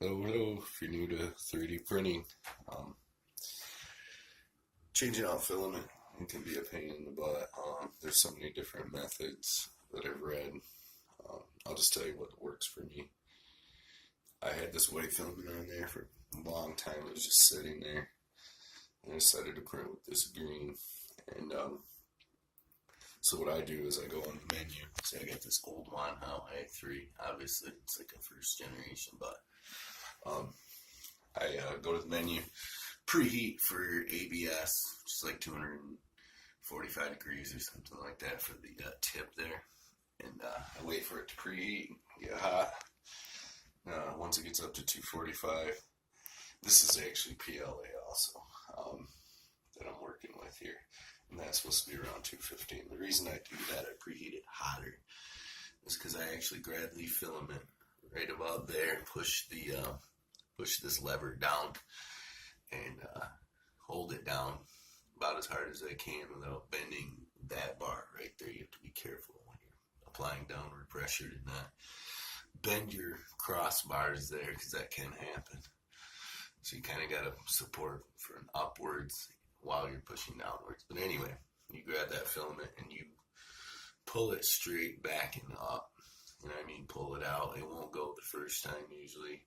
Hello, if you're new to 3D printing, um, changing out filament it can be a pain in the butt. There's so many different methods that I've read. I'll just tell you what works for me. I had this white filament on there for a long time. It was just sitting there, and I decided to print with this green. And so what I do is I go on the menu. See, I got this old Wanhao I3. Obviously, it's like a first generation, but I go to the menu, preheat for ABS, which is like 245 degrees or something like that for the tip there. And I wait for it to preheat, get hot. Once it gets up to 245, this is actually PLA also that I'm working with here. And that's supposed to be around 215. The reason I do that, I preheat it hotter, is because I actually grab the filament right about there and push this lever down and hold it down about as hard as I can without bending that bar right there. You have to be careful when you're applying downward pressure to not bend your crossbars there, because that can happen. So you kind of got to support for an upwards while you're pushing downwards. But anyway, you grab that filament and you pull it straight back and up. And I mean pull it out. It won't go the first time usually.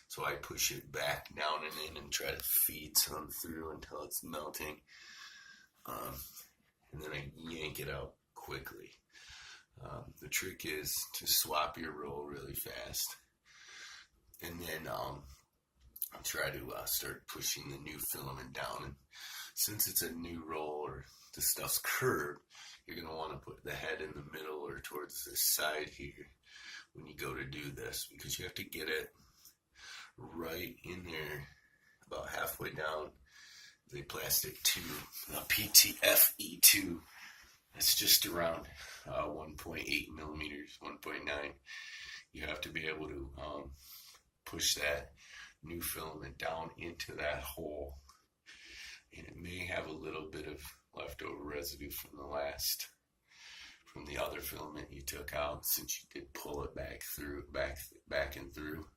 So I push it back down and in and try to feed some through until it's melting. And then I yank it out quickly. The trick is to swap your roll really fast. And then try to start pushing the new filament down. And since it's a new roll or the stuff's curved, you're going to want to put the head in the middle or towards the side here when you go to do this, because you have to get it right in there about halfway down the plastic tube, the PTFE2. It's just around 1.8 millimeters, 1.9. You have to be able to push that new filament down into that hole, and it may have a little bit of leftover residue from the other filament you took out, since you did pull it back and through.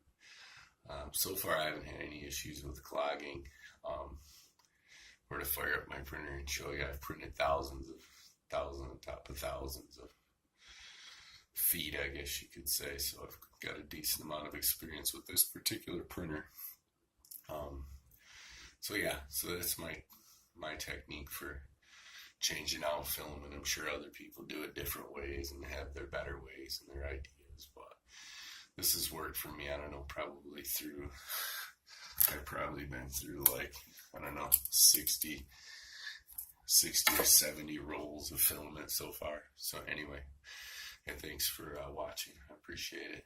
So far I haven't had any issues with clogging. Or to fire up my printer and show you, I've printed thousands on top of thousands of feet, I guess you could say. So I've got a decent amount of experience with this particular printer. So that's my technique for changing out film, and I'm sure other people do it different ways and have their better ways and their ideas, but this has worked for me. I don't know, I've probably been through like, 60 or 70 rolls of filament so far. So anyway, thanks for watching. I appreciate it.